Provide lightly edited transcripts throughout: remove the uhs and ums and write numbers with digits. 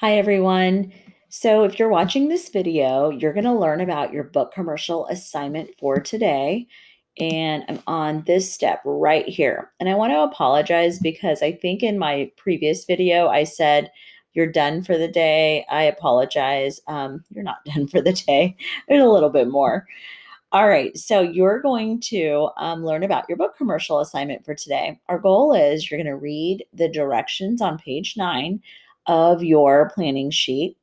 Hi, everyone. So, if you're watching this video, you're going to learn about your book commercial assignment for today. And I'm on this step right here. And I want to apologize because I think in my previous video, I said, you're done for the day. I apologize. You're not done for the day. There's a little bit more. All right, so you're going to learn about your book commercial assignment for today. Our goal is you're going to read the directions on page 9 of your planning sheet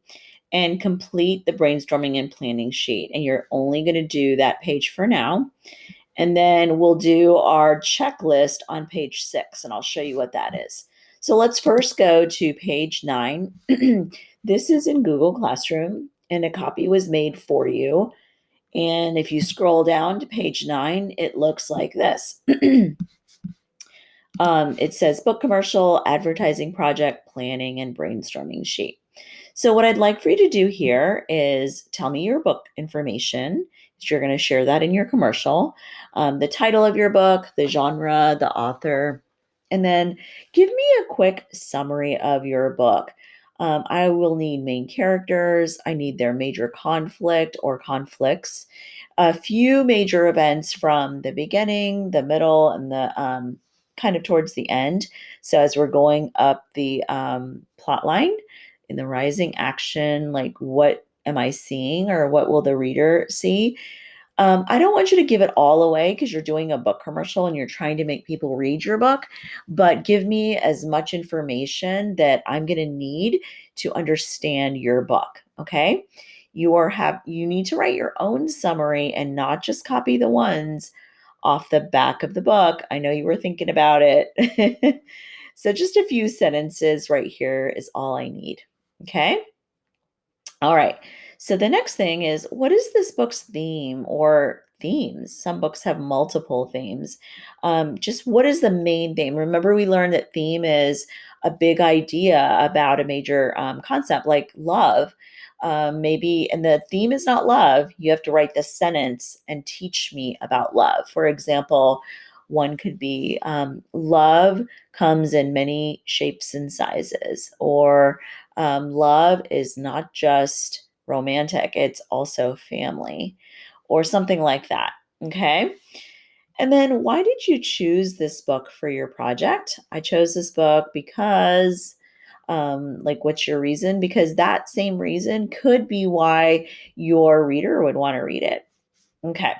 and complete the brainstorming and planning sheet. And you're only going to do that page for now. And then we'll do our checklist on page 6, and I'll show you what that is. So let's first go to page 9. This is in Google Classroom, and a copy was made for you. And if you scroll down to page 9, it looks like this. It says book commercial, advertising project, planning, and brainstorming sheet. So, what I'd like for you to do here is tell me your book information. You're going to share that in your commercial, the title of your book, the genre, the author, and then give me a quick summary of your book. I will need main characters. I need their major conflict or conflicts, a few major events from the beginning, the middle, and the kind of towards the end. So as we're going up the plot line in the rising action, like what am I seeing or what will the reader see? I don't want you to give it all away because you're doing a book commercial and you're trying to make people read your book, but give me as much information that I'm going to need to understand your book. Okay. You need to write your own summary and not just copy the ones off the back of the book. I know you were thinking about it. So just a few sentences right here is all I need. Okay. All right. So the next thing is, what is this book's theme or themes? Some books have multiple themes. Just what is the main theme? Remember, we learned that theme is a big idea about a major concept like love. Maybe, and the theme is not love. You have to write the sentence and teach me about love. For example, one could be love comes in many shapes and sizes, or love is not just romantic, it's also family, or something like that. Okay. And then, why did you choose this book for your project? I chose this book because, like, what's your reason? Because that same reason could be why your reader would want to read it. Okay.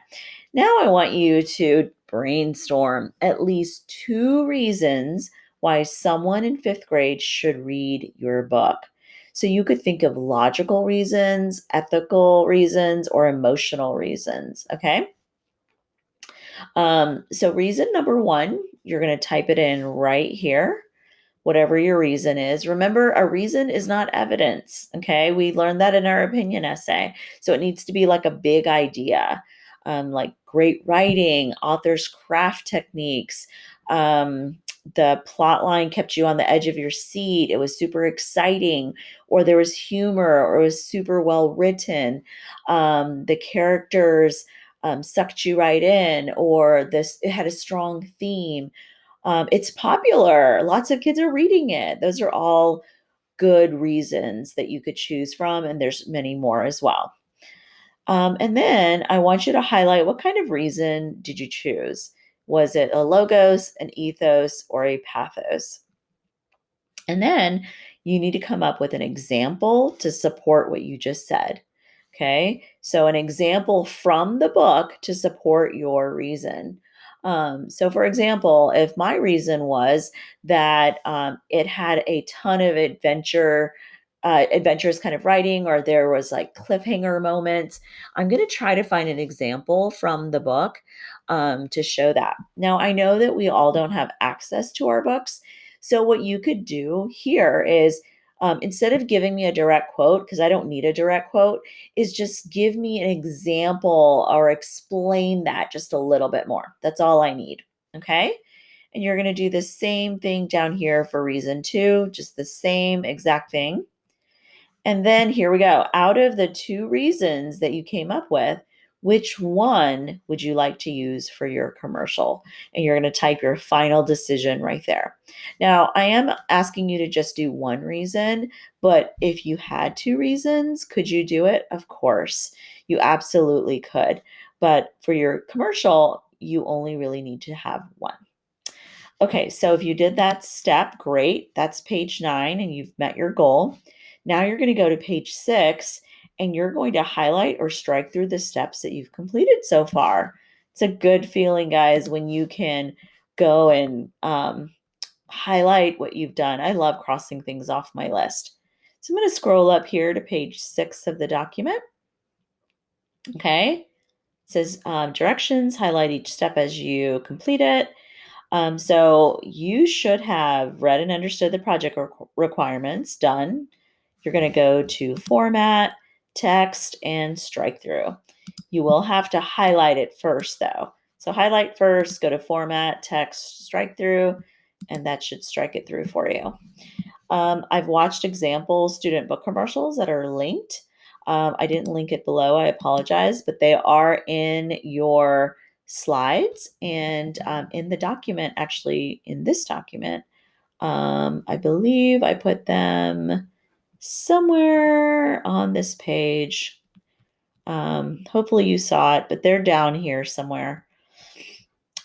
Now I want you to brainstorm at least 2 reasons why someone in 5th grade should read your book. So you could think of logical reasons, ethical reasons, or emotional reasons. Okay. So reason number 1, you're going to type it in right here, whatever your reason is. Remember, a reason is not evidence. Okay. We learned that in our opinion essay. So it needs to be like a big idea, like great writing, author's craft techniques. The plot line kept you on the edge of your seat. It was super exciting, or there was humor, or it was super well written. The characters sucked you right in, or this it had a strong theme. It's popular. Lots of kids are reading it. Those are all good reasons that you could choose from, and there's many more as well. And then I want you to highlight, what kind of reason did you choose? Was it a logos, an ethos, or a pathos? And then you need to come up with an example to support what you just said. Okay. So, an example from the book to support your reason. So, for example, if my reason was that it had a ton of adventurous kind of writing, or there was like cliffhanger moments, I'm going to try to find an example from the book to show that. Now, I know that we all don't have access to our books. So, what you could do here is, instead of giving me a direct quote, because I don't need a direct quote, is just give me an example or explain that just a little bit more. That's all I need. Okay. And you're going to do the same thing down here for reason 2, just the same exact thing. And then here we go. Out of the 2 reasons that you came up with, which one would you like to use for your commercial? And you're going to type your final decision right there. Now, I am asking you to just do one reason, but if you had two reasons, could you do it? Of course, you absolutely could. But for your commercial, you only really need to have one. Okay, so if you did that step, great. That's page 9 and you've met your goal. Now you're going to go to page 6 and you're going to highlight or strike through the steps that you've completed so far. It's a good feeling, guys, when you can go and highlight what you've done. I love crossing things off my list. So I'm going to scroll up here to page 6 of the document. Okay, it says directions, highlight each step as you complete it. So you should have read and understood the project requirements. Done. You're going to go to format, text, and strike through. You will have to highlight it first, though. So highlight first, go to format, text, strike through, and that should strike it through for you. I've watched example student book commercials that are linked. I didn't link it below, I apologize, but they are in your slides and in the document, actually, in this document. I believe I put them somewhere on this page. Hopefully you saw it, but they're down here somewhere.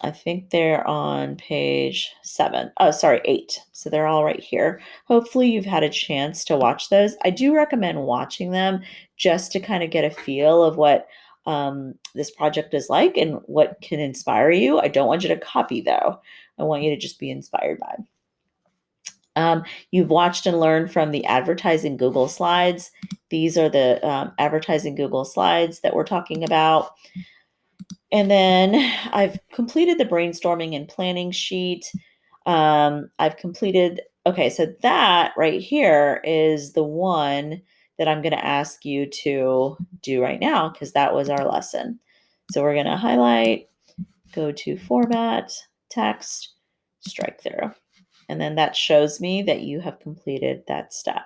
I think they're on page 7. Oh, sorry, 8. So they're all right here. Hopefully you've had a chance to watch those. I do recommend watching them just to kind of get a feel of what this project is like and what can inspire you. I don't want you to copy, though. I want you to just be inspired by. You've watched and learned from the advertising Google slides. These are the advertising Google slides that we're talking about. And then I've completed the brainstorming and planning sheet. I've completed, okay, so that right here is the one that I'm going to ask you to do right now because that was our lesson. So we're going to highlight, go to format, text, strike through. And then that shows me that you have completed that step.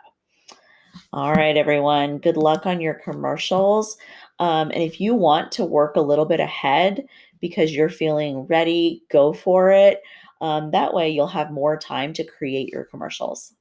All right, everyone. Good luck on your commercials. And if you want to work a little bit ahead because you're feeling ready, go for it. That way you'll have more time to create your commercials.